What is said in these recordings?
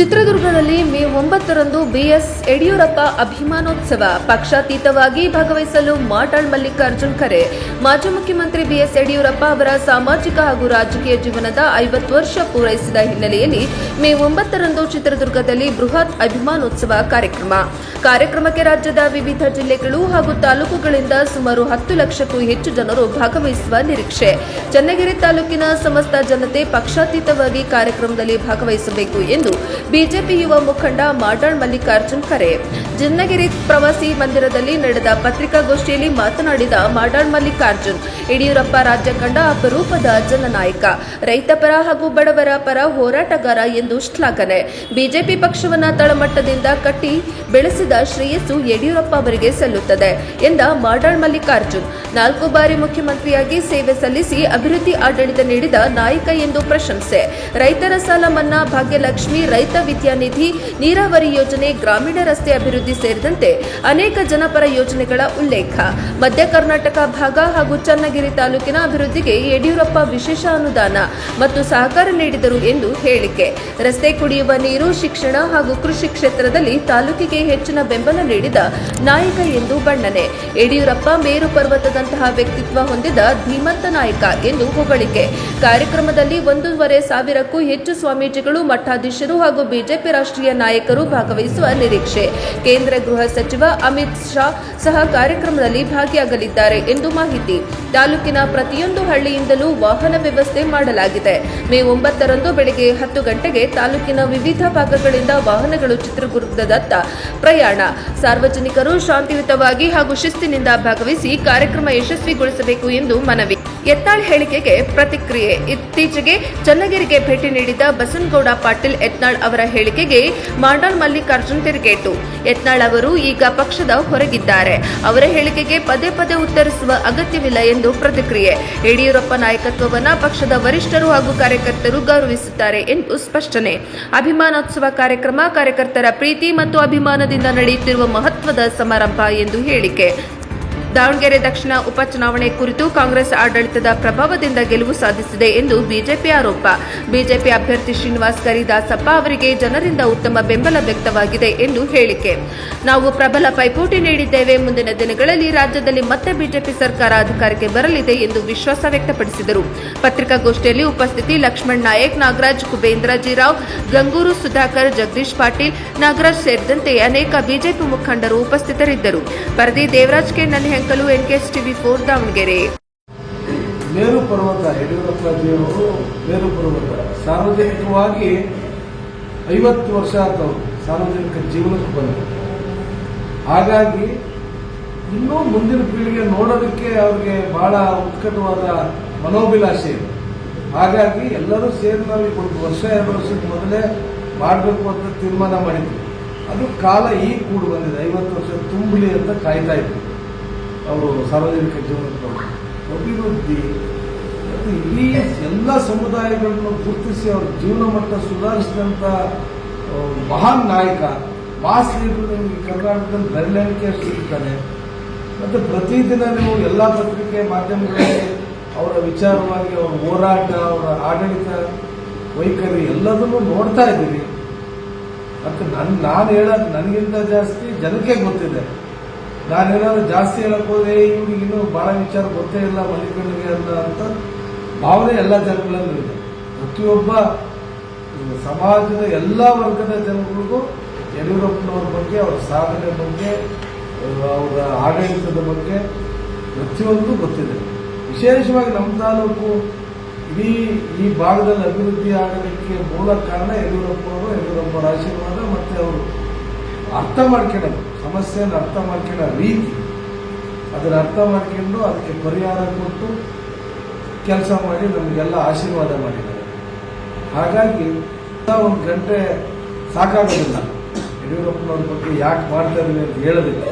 ಚಿತ್ರದುರ್ಗದಲ್ಲಿ ಮೇ 9ರಂದು ಬಿಎಸ್ ಯಡಿಯೂರಪ್ಪ ಅಭಿಮಾನೋತ್ಸವ ಪಕ್ಷಾತೀತವಾಗಿ ಭಾಗವಹಿಸಲು ಮಾಡಾಳ್ ಮಲ್ಲಿಕಾರ್ಜುನ್ ಕರೆ. ಮಾಜಿ ಮುಖ್ಯಮಂತ್ರಿ ಬಿಎಸ್ ಯಡಿಯೂರಪ್ಪ ಅವರ ಸಾಮಾಜಿಕ ಹಾಗೂ ರಾಜಕೀಯ ಜೀವನದ 50 ವರ್ಷ ಪೂರೈಸಿದ ಹಿನ್ನೆಲೆಯಲ್ಲಿ ಮೇ 9ರಂದು ಚಿತ್ರದುರ್ಗದಲ್ಲಿ ಬೃಹತ್ ಅಭಿಮಾನೋತ್ಸವ ಕಾರ್ಯಕ್ರಮಕ್ಕೆ ರಾಜ್ಯದ ವಿವಿಧ ಜಿಲ್ಲೆಗಳು ಹಾಗೂ ತಾಲೂಕುಗಳಿಂದ ಸುಮಾರು 10 ಲಕ್ಷಕ್ಕೂ ಹೆಚ್ಚು ಜನರು ಭಾಗವಹಿಸುವ ನಿರೀಕ್ಷೆ. ಚನ್ನಗಿರಿ ತಾಲೂಕಿನ ಸಮಸ್ತ ಜನತೆ ಪಕ್ಷಾತೀತವಾಗಿ ಕಾರ್ಯಕ್ರಮದಲ್ಲಿ ಭಾಗವಹಿಸಬೇಕು ಎಂದು ಬಿಜೆಪಿ ಯುವ ಮುಖಂಡ ಮಾಡಾಳ್ ಮಲ್ಲಿಕಾರ್ಜುನ್ ಕರೆ. ಚನ್ನಗಿರಿ ಪ್ರವಾಸಿ ಮಂದಿರದಲ್ಲಿ ನಡೆದ ಪತ್ರಿಕಾಗೋಷ್ಠಿಯಲ್ಲಿ ಮಾತನಾಡಿದ ಮಾಡಾಳ್ ಮಲ್ಲಿಕಾರ್ಜುನ್, ಯಡಿಯೂರಪ್ಪ ರಾಜ್ಯ ಕಂಡ ಅಪರೂಪದ ಜನನಾಯಕ, ರೈತ ಪರ ಹಾಗೂ ಬಡವರ ಪರ ಹೋರಾಟಗಾರ ಎಂದು ಶ್ಲಾಘನೆ. ಬಿಜೆಪಿ ಪಕ್ಷವನ್ನ ತಳಮಟ್ಟದಿಂದ ಕಟ್ಟಿ ಬೆಳೆಸಿದ ಶ್ರೇಯಸ್ಸು ಯಡಿಯೂರಪ್ಪ ಅವರಿಗೆ ಸಲ್ಲುತ್ತದೆ ಎಂದ ಮಾಡಾಳ್ ಮಲ್ಲಿಕಾರ್ಜುನ್, 4 ಬಾರಿ ಮುಖ್ಯಮಂತ್ರಿಯಾಗಿ ಸೇವೆ ಸಲ್ಲಿಸಿ ಅಭಿವೃದ್ಧಿ ಆಡಳಿತ ನೀಡಿದ ನಾಯಕ ಎಂದು ಪ್ರಶಂಸೆ. ರೈತರ ಸಾಲ ಮನ್ನಾ, ಭಾಗ್ಯಲಕ್ಷ್ಮಿ, ರೈತ ವಿದ್ಯಾನಿಧಿ, ನೀರಾವರಿ ಯೋಜನೆ, ಗ್ರಾಮೀಣ ರಸ್ತೆ ಅಭಿವೃದ್ಧಿ ಸೇರಿದಂತೆ ಅನೇಕ ಜನಪರ ಯೋಜನೆಗಳ ಉಲ್ಲೇಖ. ಮಧ್ಯ ಕರ್ನಾಟಕ ಭಾಗ ಹಾಗೂ ಚನ್ನಗಿರಿ ತಾಲೂಕಿನ ಅಭಿವೃದ್ಧಿಗೆ ಯಡಿಯೂರಪ್ಪ ವಿಶೇಷ ಅನುದಾನ ಮತ್ತು ಸಹಕಾರ ನೀಡಿದರು ಎಂದು ಹೇಳಿಕೆ. ರಸ್ತೆ, ಕುಡಿಯುವ ನೀರು, ಶಿಕ್ಷಣ ಹಾಗೂ ಕೃಷಿ ಕ್ಷೇತ್ರದಲ್ಲಿ ತಾಲೂಕಿಗೆ ಹೆಚ್ಚಿನ ಬೆಂಬಲ ನೀಡಿದ ನಾಯಕ ಎಂದು ಬಣ್ಣನೆ. ಯಡಿಯೂರಪ್ಪ ಮೇರು ಪರ್ವತದಂತಹ ವ್ಯಕ್ತಿತ್ವ ಹೊಂದಿದ ಧೀಮಂತ ನಾಯಕ ಎಂದು ಹೊಗಳಿಕೆ. ಕಾರ್ಯಕ್ರಮದಲ್ಲಿ 1,500ಕ್ಕೂ ಹೆಚ್ಚು ಸ್ವಾಮೀಜಿಗಳು, ಮಠಾಧೀಶರು ಹಾಗೂ ಬಿಜೆಪಿ ರಾಷ್ಟ್ರೀಯ ನಾಯಕರು ಭಾಗವಹಿಸುವ ನಿರೀಕ್ಷೆ. ಕೇಂದ್ರ ಗೃಹ ಸಚಿವ ಅಮಿತ್ ಶಾ ಸಹ ಕಾರ್ಯಕ್ರಮದಲ್ಲಿ ಭಾಗಿಯಾಗಲಿದ್ದಾರೆ ಎಂದು ಮಾಹಿತಿ. ತಾಲೂಕಿನ ಪ್ರತಿಯೊಂದು ಹಳ್ಳಿಯಿಂದಲೂ ವಾಹನ ವ್ಯವಸ್ಥೆ ಮಾಡಲಾಗಿದೆ. ಮೇ 9ರಂದು ಬೆಳಗ್ಗೆ 10 ಗಂಟೆಗೆ ತಾಲೂಕಿನ ವಿವಿಧ ಭಾಗಗಳಿಂದ ವಾಹನಗಳು ಚಿತ್ರದುರ್ಗದತ್ತ ಪ್ರಯಾಣ. ಸಾರ್ವಜನಿಕರು ಶಾಂತಿಯುತವಾಗಿ ಹಾಗೂ ಶಿಸ್ತಿನಿಂದ ಭಾಗವಹಿಸಿ ಕಾರ್ಯಕ್ರಮ ಯಶಸ್ವಿಗೊಳಿಸಬೇಕು ಎಂದು ಮನವಿ. ಯತ್ನಾಳ್ ಹೇಳಿಕೆಗೆ ಪ್ರತಿಕ್ರಿಯೆ. ಇತ್ತೀಚೆಗೆ ಚನ್ನಗಿರಿಗೆ ಭೇಟಿ ನೀಡಿದ ಬಸನಗೌಡ ಪಾಟೀಲ್ ಯತ್ನಾಳ್ ಅವರ ಹೇಳಿಕೆಗೆ ಮಾಡಾಳ್ ಮಲ್ಲಿಕಾರ್ಜುನ್ ತಿರುಗೇಟು. ಯತ್ನಾಳ್ ಅವರು ಈಗ ಪಕ್ಷದ ಹೊರಗಿದ್ದಾರೆ. ಅವರ ಹೇಳಿಕೆಗೆ ಪದೇ ಪದೇ ಉತ್ತರಿಸುವ ಅಗತ್ಯವಿಲ್ಲ ಎಂದು ಪ್ರತಿಕ್ರಿಯೆ. ಯಡಿಯೂರಪ್ಪ ನಾಯಕತ್ವವನ್ನು ಪಕ್ಷದ ವರಿಷ್ಠರು ಹಾಗೂ ಕಾರ್ಯಕರ್ತರು ಗೌರವಿಸುತ್ತಾರೆ ಎಂದು ಸ್ಪಷ್ಟನೆ. ಅಭಿಮಾನೋತ್ಸವ ಕಾರ್ಯಕರ್ತರ ಪ್ರೀತಿ ಮತ್ತು ಅಭಿಮಾನದಿಂದ ನಡೆಯುತ್ತಿರುವ ಮಹತ್ವದ ಸಮಾರಂಭ ಎಂದು ಹೇಳಿಕೆ. ದಾವಣಗೆರೆ ದಕ್ಷಿಣ ಉಪಚುನಾವಣೆ ಕುರಿತು ಕಾಂಗ್ರೆಸ್ ಆಡಳಿತದ ಪ್ರಭಾವದಿಂದ ಗೆಲುವು ಸಾಧಿಸಿದೆ ಎಂದು ಬಿಜೆಪಿ ಆರೋಪ. ಬಿಜೆಪಿ ಅಭ್ಯರ್ಥಿ ಶ್ರೀನಿವಾಸ್ ಕರಿದಾಸಪ್ಪ ಅವರಿಗೆ ಜನರಿಂದ ಉತ್ತಮ ಬೆಂಬಲ ವ್ಯಕ್ತವಾಗಿದೆ ಎಂದು ಹೇಳಿಕೆ. ನಾವು ಪ್ರಬಲ ಪೈಪೋಟಿ ನೀಡಿದ್ದೇವೆ. ಮುಂದಿನ ದಿನಗಳಲ್ಲಿ ರಾಜ್ಯದಲ್ಲಿ ಮತ್ತೆ ಬಿಜೆಪಿ ಸರ್ಕಾರ ಅಧಿಕಾರಕ್ಕೆ ಬರಲಿದೆ ಎಂದು ವಿಶ್ವಾಸ ವ್ಯಕ್ತಪಡಿಸಿದರು. ಪತ್ರಿಕಾಗೋಷ್ಠಿಯಲ್ಲಿ ಉಪಸ್ಥಿತಿ ಲಕ್ಷ್ಮಣ್ ನಾಯಕ್, ನಾಗರಾಜ್, ಕುಬೇಂದ್ರ ಜಿರಾವ್, ಗಂಗೂರು ಸುಧಾಕರ್, ಜಗದೀಶ್ ಪಾಟೀಲ್, ನಾಗರಾಜ್ ಸೇರಿದಂತೆ ಅನೇಕ ಬಿಜೆಪಿ ಮುಖಂಡರು ಉಪಸ್ಥಿತರಿದ್ದರು. ವರದಿ ದೇವರಾಜ್ ಕೆ ನನ್ಹೆಂಕಲು, NKS TV4 ದಾವಣಗೆರೆ. ಮೇರು ಪರ್ವತ ಯಡಿಯೂರಪ್ಪಜಿಯವರು ಮೇರು ಪರ್ವತ ಸಾರ್ವಜನಿಕವಾಗಿ 50 ವರ್ಷ ಆದವರು ಸಾರ್ವಜನಿಕ ಜೀವನಕ್ಕೆ ಬಂದರು. ಹಾಗಾಗಿ ಇನ್ನೂ ಮುಂದಿನ ಪೀಳಿಗೆ ನೋಡೋದಕ್ಕೆ ಅವ್ರಿಗೆ ಬಹಳ ಉತ್ಕಟವಾದ ಮನೋಭಿಲಾಷೆ ಇದೆ. ಹಾಗಾಗಿ ಎಲ್ಲರೂ ಸೇರಿ ನಾವು 1 ವರ್ಷ 2 ವರ್ಷದ ಮೊದಲೇ ಮಾಡಬೇಕು ಅಂತ ತೀರ್ಮಾನ ಮಾಡಿದ್ವಿ. ಅದು ಕಾಲ ಈಗ ಕೂಡಿ ಬಂದಿದೆ. 50 ವರ್ಷ ತುಂಬಲಿ ಅಂತ ಕಾಯ್ತಾ ಇದ್ರು ಅವರು ಸಾರ್ವಜನಿಕ ಜೀವನಕ್ಕೆ. ಅಭಿವೃದ್ಧಿ ಇಡೀ ಎಲ್ಲ ಸಮುದಾಯಗಳನ್ನು ಗುರುತಿಸಿ ಅವರ ಜೀವನ ಮಟ್ಟ ಸುಧಾರಿಸಿದಂಥ ಮಹಾನ್ ನಾಯಕ, ಮಾಸ್ ಲೀಡರ್. ನಿಮಗೆ ಕರ್ನಾಟಕದಲ್ಲಿ ಬೆರಳೆಣಿಕೆ ಸಿಗ್ತಾನೆ. ಮತ್ತು ಪ್ರತಿದಿನ ನೀವು ಎಲ್ಲ ಪತ್ರಿಕೆ ಮಾಧ್ಯಮಗಳಲ್ಲಿ ಅವರ ವಿಚಾರವಾಗಿ ಅವರ ಹೋರಾಟ, ಅವರ ಆಡಳಿತ ವೈಖರಿ ಎಲ್ಲದನ್ನು ನೋಡ್ತಾ ಇದ್ದೀವಿ. ಮತ್ತು ನಾನು ಹೇಳೋದು ನನಗಿಂತ ಜಾಸ್ತಿ ಜನಕ್ಕೆ ಗೊತ್ತಿದೆ. ನಾನೇನಾದ್ರು ಜಾಸ್ತಿ ಹೇಳಕ್ ಹೋದ್ರೆ ಇವ್ರಿಗೆ ಇನ್ನೂ ಬಹಳ ವಿಚಾರ ಗೊತ್ತೇ ಇಲ್ಲ ಮಲ್ಲಿಕಣ್ಣಿಗೆ ಅಂತ ಭಾವನೆ ಎಲ್ಲ ಜನಗಳಲ್ಲೂ ಇದೆ. ಪ್ರತಿಯೊಬ್ಬ ಸಮಾಜದ ಎಲ್ಲ ವರ್ಗದ ಜನಗಳಿಗೂ ಯಡಿಯೂರಪ್ಪನವ್ರ ಬಗ್ಗೆ, ಅವರ ಸಾಧನೆ ಬಗ್ಗೆ, ಅವರ ಆಡಳಿತದ ಬಗ್ಗೆ ಪ್ರತಿಯೊಂದು ಗೊತ್ತಿದೆ. ವಿಶೇಷವಾಗಿ ನಮ್ಮ ತಾಲೂಕು ಇಡೀ ಈ ಭಾಗದಲ್ಲಿ ಅಭಿವೃದ್ಧಿ ಆಗೋದಕ್ಕೆ ಮೂಲ ಕಾರಣ ಯಡಿಯೂರಪ್ಪನವರು, ಯಡಿಯೂರಪ್ಪರ ಆಶೀರ್ವಾದ ಮತ್ತು ಅವರು ಅರ್ಥ ಮಾಡ್ಕೊಳ್ಳೋದು, ಸಮಸ್ಯೆಯನ್ನು ಅರ್ಥ ಮಾಡ್ಕೊಳ್ಳೋ ರೀತಿ, ಅದನ್ನು ಅರ್ಥ ಮಾಡ್ಕೊಂಡು ಅದಕ್ಕೆ ಪರಿಹಾರ ಕೊಟ್ಟು ಕೆಲಸ ಮಾಡಿ ನಮಗೆಲ್ಲ ಆಶೀರ್ವಾದ ಮಾಡಿದ್ದಾರೆ. ಹಾಗಾಗಿ 1 ಗಂಟೆ ಸಾಕಾಗೋದಿಲ್ಲ ಯಡಿಯೂರಪ್ಪನವ್ರ ಬಗ್ಗೆ ಯಾಕೆ ಮಾಡ್ತಾ ಇದ್ದೀವಿ ಅಂತ ಹೇಳೋದಿಲ್ಲ.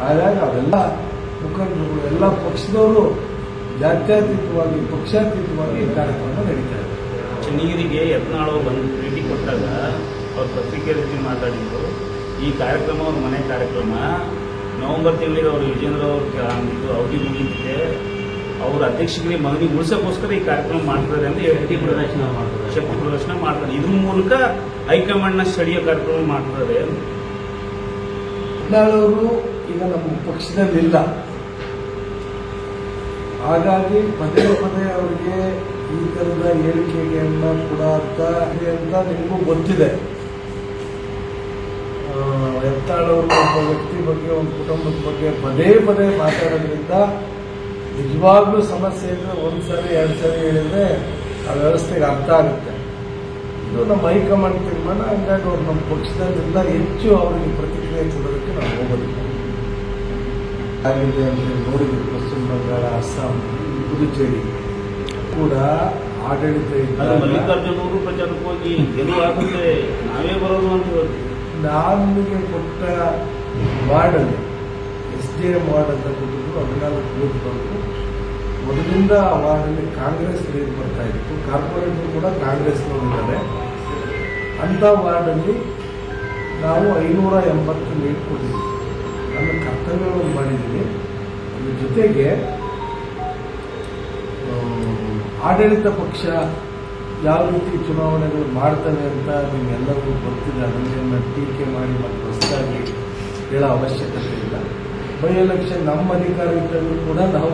ಹಾಗಾಗಿ ಅವೆಲ್ಲ ಮುಖಂಡರು, ಎಲ್ಲ ಪಕ್ಷದವರು ಜಾತ್ಯತೀತವಾಗಿ, ಪಕ್ಷಾತೀತವಾಗಿ ಈ ಕಾರ್ಯಕ್ರಮ ನಡೀತಾ ಇದೆ. ಚನ್ನಗಿರಿಗೆ ಯತ್ನಾಳ್ ಅವರು ಬಂದು ಭೇಟಿ ಕೊಟ್ಟಾಗ ಅವ್ರ ಪತ್ರಿಕೆ ರೀತಿ ಮಾತಾಡಿದ್ರು. ಈ ಕಾರ್ಯಕ್ರಮ ಅವ್ರ ಮನೆ ಕಾರ್ಯಕ್ರಮ ನವೆಂಬರ್ ತಿಂಗಳಿಗೆ ಅವರು ವಿಜೇಂದ್ರ ಅವ್ರ ಅವಧಿ ಮುಗಿದಿದೆ. ಅವ್ರ ಅಧ್ಯಕ್ಷರಿಗೆ ಮಗನಿಗೆ ಉಳಿಸೋಕ್ಕೋಸ್ಕರ ಈ ಕಾರ್ಯಕ್ರಮ ಮಾಡ್ತಾರೆ ಅಂತ ಹೇಳಿ ಪ್ರದರ್ಶನ ಮಾಡ್ತಾರೆ. ಶಕ್ತಿ ಪ್ರದರ್ಶನ ಮಾಡ್ತಾರೆ. ಇದ್ರ ಮೂಲಕ ಹೈಕಮಾಂಡ್ನ ಸೆಳೆಯೋ ಕಾರ್ಯಕ್ರಮ ಮಾಡ್ತಾರೆ. ಯತ್ನಾಳವರು ಈಗ ನಮ್ಮ ಪಕ್ಷದಲ್ಲಿಲ್ಲ, ಹಾಗಾಗಿ ಪದೇ ಪದೇ ಅವರಿಗೆ ಈ ಥರದ ಹೇಳಿಕೆಗಳನ್ನ ಕೂಡ ಅಂತ ನಿಮಗೂ ಗೊತ್ತಿದೆ. ಯತ್ನಾಳವರು ಒಬ್ಬ ವ್ಯಕ್ತಿ ಬಗ್ಗೆ, ಒಂದು ಕುಟುಂಬದ ಬಗ್ಗೆ ಪದೇ ಪದೇ ಮಾತಾಡೋದ್ರಿಂದ ನಿಜವಾಗ್ಲೂ ಸಮಸ್ಯೆ ಇದ್ರೆ ಒಂದು ಸರಿ ಎರಡು ಸರಿ ಹೇಳಿದ್ರೆ ಆ ವ್ಯವಸ್ಥೆಗೆ ಅರ್ಥ ಆಗುತ್ತೆ. ಇದು ನಮ್ಮ ಹೈಕಮಾಂಡ್ ತೀರ್ಮಾನ. ಹಂಗಾಗಿ ಅವ್ರು ನಮ್ಮ ಪಕ್ಷದಲ್ಲಿಲ್ಲ, ಹೆಚ್ಚು ಅವರಿಗೆ ಪ್ರತಿಕ್ರಿಯೆ ಕೊಡೋದಕ್ಕೆ ನಾವು ಹೋಗೋದಿಲ್ಲ. ಆಗಿದೆ ಅಂದರೆ ನೋಡಿದ್ರು, ಪಶ್ಚಿಮ ಬಂಗಾಳ, ಅಸ್ಸಾಂ, ಪುದುಚೇರಿ ಕೂಡ ಆಡಳಿತ ಇದ್ದಾಗ ಮಲ್ಲಿಕಾರ್ಜುನ್ ಅವರು ಪ್ರಚಾರಕ್ಕೆ ಹೋಗಿ ಗೆಲುವು ಆಗುತ್ತೆ, ನಾವೇ ಬರೋದು ಅಂತ ನಮಗೆ ಕೊಟ್ಟ ವಾರ್ಡಲ್ಲಿ SDM ವಾರ್ಡ್ ಅಂತ ಕೊಟ್ಟಿದ್ರು. 14 ಬೂತ್ ಬಂತು. ಮೊದಲಿಂದ ಆ ವಾರ್ಡಲ್ಲಿ ಕಾಂಗ್ರೆಸ್ ಲೀಡ್ ಬರ್ತಾ ಇತ್ತು. ಕಾರ್ಪೊರೇಟರ್ ಕೂಡ ಕಾಂಗ್ರೆಸ್ನವರಿದ್ದಾರೆ. ಅಂಥ ವಾರ್ಡಲ್ಲಿ ನಾವು 580 ಲೀಡ್ ಕೊಟ್ಟಿದ್ವಿ. ನನ್ನ ಕರ್ತವ್ಯವನ್ನು ಮಾಡಿದ್ದೀನಿ. ಅದ್ರ ಜೊತೆಗೆ ಆಡಳಿತ ಪಕ್ಷ ಯಾವ ರೀತಿ ಚುನಾವಣೆಗಳು ಮಾಡ್ತವೆ ಅಂತ ನಿಮ್ಮೆಲ್ಲರಿಗೂ ಗೊತ್ತಿದೆ. ಅದನ್ನು ಟೀಕೆ ಮಾಡಿ ಮತ್ತು ಹೊಸದಾಗಿ ಹೇಳೋ ಅವಶ್ಯಕತೆ ಇಲ್ಲ. ಬೈ ಎಲೆಕ್ಷನ್ ನಮ್ಮ ಅಧಿಕಾರ ಇದ್ದರೂ ಕೂಡ ನಾವು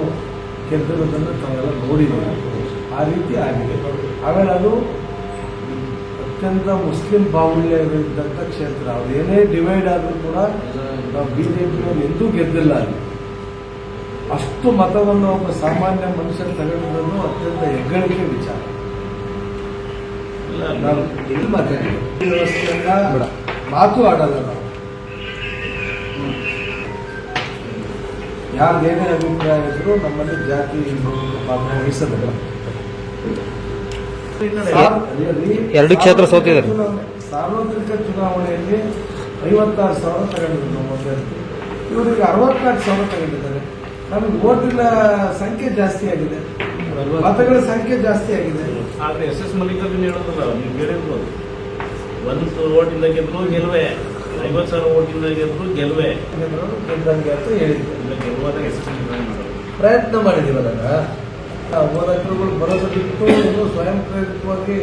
ಗೆದ್ದಿರೋದನ್ನು ತಾವೆಲ್ಲ ನೋಡಿದ್ದೀವಿ. ಆ ರೀತಿ ಆಗಿದೆ. ಆಮೇಲೆ ಅದು ಅತ್ಯಂತ ಮುಸ್ಲಿಂ ಬಾಹುಳ್ಯ ಇದ್ದಂಥ ಕ್ಷೇತ್ರ. ಅವ್ರು ಏನೇ ಡಿವೈಡ್ ಆದರೂ ಕೂಡ ನಾವು BJPಯವರು ಎಂದೂ ಗೆದ್ದಿಲ್ಲ ಅಲ್ಲಿ. ಅಷ್ಟು ಮತವನ್ನು ಒಬ್ಬ ಸಾಮಾನ್ಯ ಮನುಷ್ಯ ತಗೊಂಡಿರೋದು ಅತ್ಯಂತ ಹೆಗ್ಗಳಿಕೆ ವಿಚಾರ. ನಾನು ಎಲ್ಲಿ ಮಾತಾಡಿದ್ದೆ ವ್ಯವಸ್ಥೆಯನ್ನ ಮಾತು ಆಡಲ್ಲ ನಾವು. ಯಾರ್ದೇನೇ ಅಭಿಪ್ರಾಯ ಇದ್ರು ನಮ್ಮಲ್ಲಿ ಜಾತಿ ಪಾತ್ರ ವಹಿಸೋದಿಲ್ಲ. ಎರಡು ಕ್ಷೇತ್ರ ಸೋತಿದ್ದಾರೆ. ಸಾರ್ವತ್ರಿಕ ಚುನಾವಣೆಯಲ್ಲಿ 56,000 ತಗೊಂಡಿದ್ರು ನಮ್ಮ ಅಭ್ಯರ್ಥಿ. ಇವರಿಗೆ 64,000 ತಗೊಂಡಿದ್ದಾರೆ. ನಮಗೆ ಓಟಿನ ಸಂಖ್ಯೆ ಜಾಸ್ತಿ ಆಗಿದೆ, ಮತಗಳ ಸಂಖ್ಯೆ ಜಾಸ್ತಿ ಆಗಿದೆ. ಆದ್ರೆ SS ಮಲ್ಲಿಕಾರ್ಜುನ್ ಹೇಳೋದಲ್ಲ, ನೀವು ಬೇರೆ ಇರ್ಬೋದು. 1 ಓಟಿಂದ ಗೆದ್ರು ಗೆಲುವೆ, 50,000 ಓಟಿಂದ ಗೆದ್ರು ಗೆಲುವೆ ಗೆದ್ದಂಗೆ ಅಂತ ಹೇಳಿದ್ರು. ಗೆಲುವಾದ SS ಮಲ್ಲಿಕಾರ್ಜುನ್ ಪ್ರಯತ್ನ ಮಾಡಿದೀವಲ್ಲ. ಹೋರಾಟಗಳು ಬರೋದು ಬಿಟ್ಟು ಇನ್ನೂ ಸ್ವಯಂ ಪ್ರೇರಿತವಾಗಿ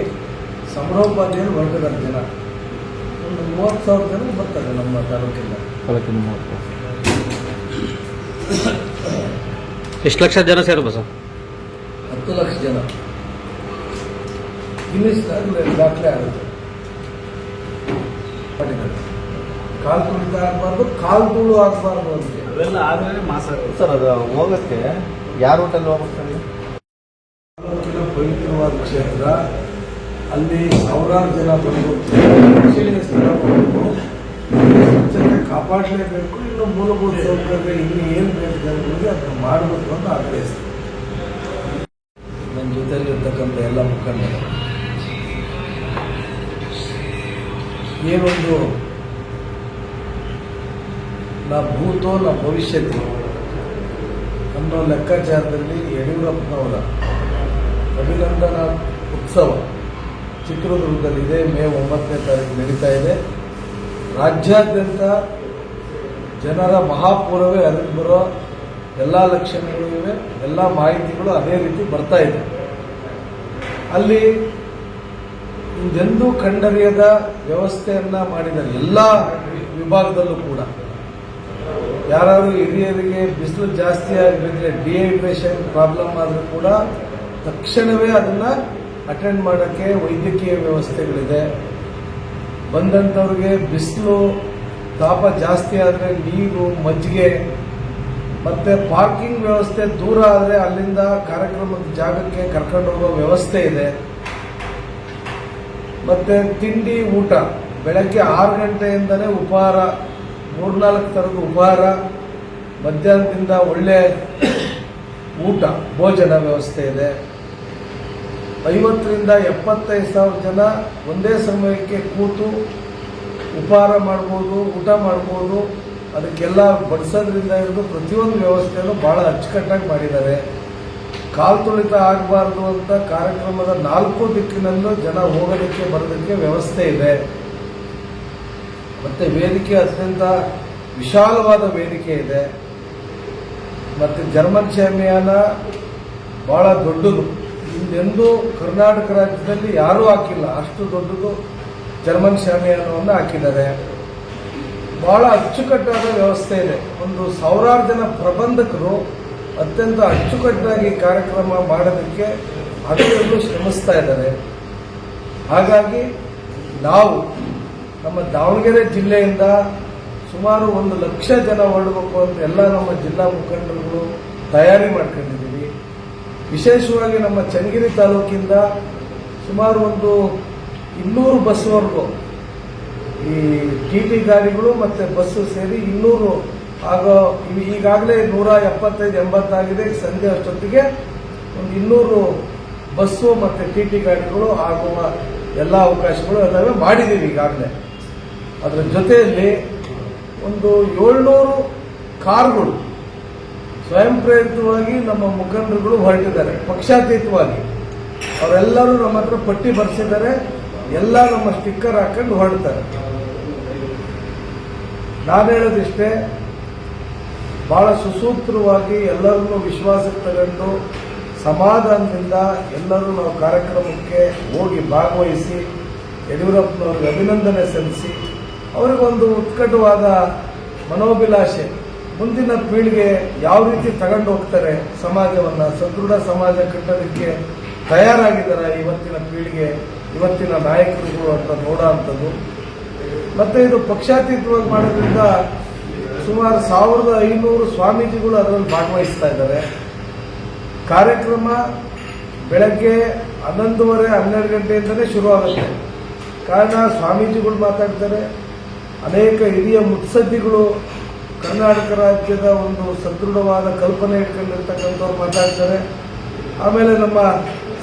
ಸಂಭ್ರಮೋಪಾದಿಯನ್ನು ಹೊರಟಿದ್ದಾರೆ ಜನ. ಒಂದು 30,000 ಜನ ಬರ್ತಾರೆ ನಮ್ಮ ತಾಲೂಕಿಂದ. ಎಷ್ಟು ಲಕ್ಷ ಜನ ಸೇರ್ಬೋದು ಸರ್? 10 ಲಕ್ಷ ಜನ. ಗಿನ್ನಿಸ್ ದಾಖಲೆ ಆಗುತ್ತೆ. ಕಾಲು ತುಳಿತ ಆಗಬಾರ್ದು, ಕಾಲು ತುಳು ಆಗಬಾರ್ದು ಅಂತ ಅವೆಲ್ಲ ಆದ್ರೆ ಮಾಸ ಸರ್. ಅದು ಹೋಗಕ್ಕೆ ಯಾರ ಹೋಟೆಲ್ ಹೋಗ್ತಾರೆ? ತಾಲೂಕಿನ ಪವಿತ್ರವಾದ ಕ್ಷೇತ್ರ. ಅಲ್ಲಿ ಸಾವಿರಾರು ಜನ ಬಂದು ಸ್ವಚ್ಛತೆ ಕಾಪಾಡಲೇಬೇಕು. ಇನ್ನು ಮೂಲಭೂತ ಸೌಕರ್ಯ ಇನ್ನು ಏನು ಬೇಕು ಜನಗಳಿಗೆ ಅದನ್ನು ಮಾಡಬೇಕು ಅಂತ ಆಗ್ರಹಿಸ್ತೀನಿ. ನನ್ನ ಜೊತೆಯಲ್ಲಿರ್ತಕ್ಕಂಥ ಎಲ್ಲ ಮುಖಂಡರು ಏನೊಂದು ನಾ ಭೂತೋ ನಾ ಭವಿಷ್ಯತ್ತು ಅನ್ನೋ ಲೆಕ್ಕಾಚಾರದಲ್ಲಿ ಯಡಿಯೂರಪ್ಪನವರ ಅಭಿನಂದನಾ ಉತ್ಸವ ಚಿತ್ರದುರ್ಗದಲ್ಲಿದೆ. ಮೇ 9ನೇ ತಾರೀಕು ನಡೀತಾ ಇದೆ. ರಾಜ್ಯಾದ್ಯಂತ ಜನರ ಮಹಾಪೂರವೇ ಅದಕ್ಕೆ ಬರೋ ಎಲ್ಲ ಲಕ್ಷಣಗಳು ಇವೆ, ಎಲ್ಲ ಮಾಹಿತಿಗಳು ಅದೇ ರೀತಿ ಬರ್ತಾ ಇದೆ. ಅಲ್ಲಿ ಇದೆಂದೂ ಕಂಡರಿಯದ ವ್ಯವಸ್ಥೆಯನ್ನ ಮಾಡಿದ್ದಾರೆ ಎಲ್ಲ ವಿಭಾಗದಲ್ಲೂ ಕೂಡ. ಯಾರಾದರೂ ಹಿರಿಯರಿಗೆ ಬಿಸಿಲು ಜಾಸ್ತಿ ಆಗಿಬಿಟ್ರೆ, ಡಿಹೈಡ್ರೇಷನ್ ಪ್ರಾಬ್ಲಮ್ ಆದರೂ ಕೂಡ ತಕ್ಷಣವೇ ಅದನ್ನು ಅಟೆಂಡ್ ಮಾಡೋಕ್ಕೆ ವೈದ್ಯಕೀಯ ವ್ಯವಸ್ಥೆಗಳಿದೆ. ಬಂದಂಥವ್ರಿಗೆ ಬಿಸಿಲು ತಾಪ ಜಾಸ್ತಿ ಆದರೆ ನೀರು, ಮಜ್ಜಿಗೆ ಮತ್ತು ಪಾರ್ಕಿಂಗ್ ವ್ಯವಸ್ಥೆ ದೂರ ಆದರೆ ಅಲ್ಲಿಂದ ಕಾರ್ಯಕ್ರಮದ ಜಾಗಕ್ಕೆ ಕರ್ಕೊಂಡು ಹೋಗೋ ವ್ಯವಸ್ಥೆ ಇದೆ. ಮತ್ತು ತಿಂಡಿ ಊಟ ಬೆಳಗ್ಗೆ 6 ಗಂಟೆಯಿಂದಲೇ ಉಪಹಾರ, 3-4 ಥರದ ಉಪಹಾರ, ಮಧ್ಯಾಹ್ನದಿಂದ ಒಳ್ಳೆ ಊಟ ಭೋಜನ ವ್ಯವಸ್ಥೆ ಇದೆ. 50,000 ರಿಂದ 75,000 ಜನ ಒಂದೇ ಸಮಯಕ್ಕೆ ಕೂತು ಉಪಹಾರ ಮಾಡ್ಬೋದು, ಊಟ ಮಾಡ್ಬೋದು. ಅದಕ್ಕೆಲ್ಲ ಬಡಿಸೋದ್ರಿಂದ ಹಿಡಿದು ಪ್ರತಿಯೊಂದು ವ್ಯವಸ್ಥೆಯನ್ನು ಭಾಳ ಅಚ್ಚುಕಟ್ಟಾಗಿ ಮಾಡಿದ್ದಾರೆ. ಕಾಲು ತುಳಿತ ಆಗಬಾರ್ದು ಅಂತ ಕಾರ್ಯಕ್ರಮದ 4 ದಿಕ್ಕಿನಲ್ಲೂ ಜನ ಹೋಗೋದಕ್ಕೆ ಬರೋದಕ್ಕೆ ವ್ಯವಸ್ಥೆ ಇದೆ. ಮತ್ತು ವೇದಿಕೆ ಅತ್ಯಂತ ವಿಶಾಲವಾದ ವೇದಿಕೆ ಇದೆ. ಮತ್ತು ಜರ್ಮನ್ ಶಾಮಿಯಾನ ಭಾಳ ದೊಡ್ಡದು. ಹಿಂದೆಂದೂ ಕರ್ನಾಟಕ ರಾಜ್ಯದಲ್ಲಿ ಯಾರೂ ಹಾಕಿಲ್ಲ. ಅಷ್ಟು ದೊಡ್ಡದು ಜರ್ಮನ್ ಶಾಮಿಯಾನವನ್ನು ಹಾಕಿದ್ದಾರೆ. ಬಹಳ ಅಚ್ಚುಕಟ್ಟಾದ ವ್ಯವಸ್ಥೆ ಇದೆ. ಒಂದು ಸಾವಿರಾರು ಜನ ಪ್ರಬಂಧಕರು ಅತ್ಯಂತ ಅಚ್ಚುಕಟ್ಟಾಗಿ ಕಾರ್ಯಕ್ರಮ ಮಾಡೋದಕ್ಕೆ ಹಗಲಿರುಳು ಶ್ರಮಿಸ್ತಾ ಇದ್ದಾರೆ. ಹಾಗಾಗಿ ನಾವು ನಮ್ಮ ದಾವಣಗೆರೆ ಜಿಲ್ಲೆಯಿಂದ ಸುಮಾರು 1,00,000 ಜನ ಹೊರಡಬೇಕು ಅಂತ ಎಲ್ಲ ನಮ್ಮ ಜಿಲ್ಲಾ ಮುಖಂಡರುಗಳು ತಯಾರಿ ಮಾಡ್ಕೊಂಡಿದ್ದೀವಿ. ವಿಶೇಷವಾಗಿ ನಮ್ಮ ಚನ್ನಗಿರಿ ತಾಲೂಕಿಂದ ಸುಮಾರು ಒಂದು 200 ಬಸ್ವರೆಗೂ ಈ ಟಿ ಗಾಡಿಗಳು ಮತ್ತು ಬಸ್ಸು ಸೇರಿ 200 ಆಗೋ ಈಗಾಗಲೇ 175-80 ಆಗಿದೆ. ಸಂಜೆ ಅಷ್ಟೊತ್ತಿಗೆ ಒಂದು 200 ಬಸ್ಸು ಮತ್ತು ಟಿ ಗಾಡಿಗಳು ಆಗುವ ಎಲ್ಲ ಅವಕಾಶಗಳು ಎಲ್ಲವೇ ಮಾಡಿದ್ದೀವಿ ಈಗಾಗಲೇ. ಅದರ ಜೊತೆಯಲ್ಲಿ ಒಂದು 700 ಕಾರುಗಳು ಸ್ವಯಂ ಪ್ರೇರಿತವಾಗಿ ನಮ್ಮ ಮುಖಂಡರುಗಳು ಹೊರಟಿದ್ದಾರೆ. ಪಕ್ಷಾತೀತವಾಗಿ ಅವರೆಲ್ಲರೂ ನಮ್ಮ ಹತ್ರ ಪಟ್ಟಿ ಬರೆಸಿದ್ದಾರೆ. ಎಲ್ಲ ನಮ್ಮ ಸ್ಟಿಕ್ಕರ್ ಹಾಕೊಂಡು ಹೊರಡ್ತಾರೆ. ನಾನು ಹೇಳೋದಿಷ್ಟೇ, ಬಹಳ ಸುಸೂತ್ರವಾಗಿ ಎಲ್ಲರನ್ನೂ ವಿಶ್ವಾಸಕ್ಕೆ ತಗೊಂಡು ಸಮಾಧಾನದಿಂದ ಎಲ್ಲರೂ ನಾವು ಕಾರ್ಯಕ್ರಮಕ್ಕೆ ಹೋಗಿ ಭಾಗವಹಿಸಿ ಯಡಿಯೂರಪ್ಪನವ್ರಿಗೆ ಅಭಿನಂದನೆ ಸಲ್ಲಿಸಿ ಅವರಿಗೊಂದು ಉತ್ಕಟವಾದ ಮನೋಭಿಲಾಷೆ, ಮುಂದಿನ ಪೀಳಿಗೆ ಯಾವ ರೀತಿ ತಗೊಂಡು ಹೋಗ್ತಾರೆ ಸಮಾಜವನ್ನು, ಸದೃಢ ಸಮಾಜ ಕಟ್ಟೋದಕ್ಕೆ ತಯಾರಾಗಿದ್ದಾರೆ ಇವತ್ತಿನ ಪೀಳಿಗೆ, ಇವತ್ತಿನ ನಾಯಕರುಗಳು ಅಂತ ನೋಡೋ ಅಂಥದ್ದು. ಮತ್ತು ಇದು ಪಕ್ಷಾತೀತವಾಗಿ ಮಾಡೋದ್ರಿಂದ ಸುಮಾರು 1500 ಸ್ವಾಮೀಜಿಗಳು ಅದರಲ್ಲಿ ಭಾಗವಹಿಸ್ತಾ ಇದ್ದಾರೆ. ಕಾರ್ಯಕ್ರಮ ಬೆಳಗ್ಗೆ 11:30-12 ಗಂಟೆಯಿಂದಲೇ ಶುರುವಾಗುತ್ತೆ. ಕಾರಣ ಸ್ವಾಮೀಜಿಗಳು ಮಾತಾಡ್ತಾರೆ, ಅನೇಕ ಹಿರಿಯ ಮುತ್ಸದ್ದಿಗಳು ಕರ್ನಾಟಕ ರಾಜ್ಯದ ಒಂದು ಸದೃಢವಾದ ಕಲ್ಪನೆ ಇಟ್ಕೊಂಡಿರ್ತಕ್ಕಂಥವ್ರು ಮಾತಾಡ್ತಾರೆ. ಆಮೇಲೆ ನಮ್ಮ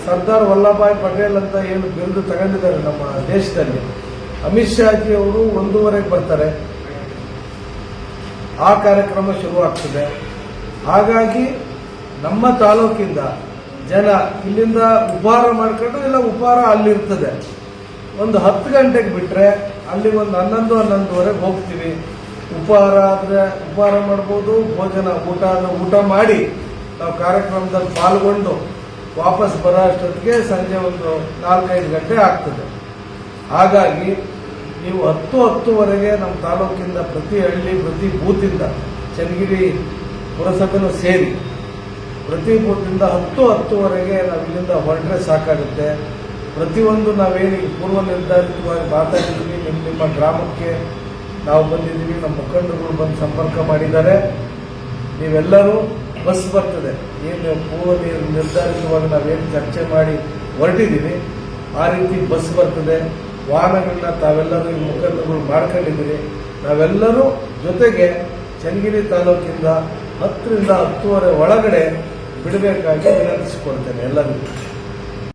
ಸರ್ದಾರ್ ವಲ್ಲಭಭಾಯ್ ಪಟೇಲ್ ಅಂತ ಏನು ಬಿರುದು ತಗೊಂಡಿದ್ದಾರೆ ನಮ್ಮ ದೇಶದಲ್ಲಿ, ಅಮಿತ್ ಶಾಜಿ ಅವರು 1:30ಕ್ಕೆ ಬರ್ತಾರೆ. ಆ ಕಾರ್ಯಕ್ರಮ ಶುರುವಾಗ್ತದೆ. ಹಾಗಾಗಿ ನಮ್ಮ ತಾಲೂಕಿಂದ ಜನ ಇಲ್ಲಿಂದ ಉಪಹಾರ ಮಾಡ್ಕೊಂಡು, ಇಲ್ಲ ಉಪಹಾರ ಅಲ್ಲಿರ್ತದೆ, ಒಂದು 10 ಗಂಟೆಗೆ ಬಿಟ್ಟರೆ ಅಲ್ಲಿ ಒಂದು 11-11:30 ಹೋಗ್ತೀವಿ. ಉಪಹಾರ ಆದರೆ ಉಪಹಾರ ಮಾಡ್ಬೋದು, ಭೋಜನ ಊಟ ಆದರೆ ಊಟ ಮಾಡಿ ನಾವು ಕಾರ್ಯಕ್ರಮದಲ್ಲಿ ಪಾಲ್ಗೊಂಡು ವಾಪಸ್ ಬರೋ ಅಷ್ಟೊತ್ತಿಗೆ ಸಂಜೆ ಒಂದು 4-5 ಗಂಟೆ ಆಗ್ತದೆ. ಹಾಗಾಗಿ ನೀವು 10-10:30 ನಮ್ಮ ತಾಲೂಕಿಂದ ಪ್ರತಿ ಹಳ್ಳಿ, ಪ್ರತಿ ಬೂತಿಂದ, ಚನ್ನಗಿರಿ ಪುರಸಭೆನೂ ಸೇರಿ ಪ್ರತಿ ಬೂತಿಂದ 10-10:30 ನಾವು ಇಲ್ಲಿಂದ ಹೊರಟ್ರೆ ಸಾಕಾಗುತ್ತೆ. ಪ್ರತಿಯೊಂದು ನಾವೇನು ಪೂರ್ವ ನಿರ್ಧಾರಿತವಾಗಿ ಮಾತಾಡಿದ್ದೀವಿ, ನಿಮ್ಮ ಗ್ರಾಮಕ್ಕೆ ನಾವು ಬಂದಿದ್ದೀವಿ, ನಮ್ಮ ಮುಖಂಡರುಗಳು ಬಂದು ಸಂಪರ್ಕ ಮಾಡಿದ್ದಾರೆ. ನೀವೆಲ್ಲರೂ ಬಸ್ ಬರ್ತದೆ, ಏನು ಪೂರ್ವ ನಿರ್ಧಾರಿತವಾಗಿ ನಾವೇನು ಚರ್ಚೆ ಮಾಡಿ ಹೊರಟಿದ್ದೀವಿ ಆ ರೀತಿ ಬಸ್ ಬರ್ತದೆ. ವಾಹನಗಳನ್ನ ತಾವೆಲ್ಲರೂ ಈ ಮುಖಂಡರುಗಳು ಮಾಡ್ಕೊಂಡಿದ್ದೀರಿ. ನಾವೆಲ್ಲರೂ ಜೊತೆಗೆ ಚನ್ನಗಿರಿ ತಾಲೂಕಿಂದ 10ರಿಂದ 10:30 ಒಳಗಡೆ ಬಿಡಬೇಕಾಗಿ ವಿನಂತಿಸಿಕೊಳ್ತೇನೆ ಎಲ್ಲರಿಗೂ.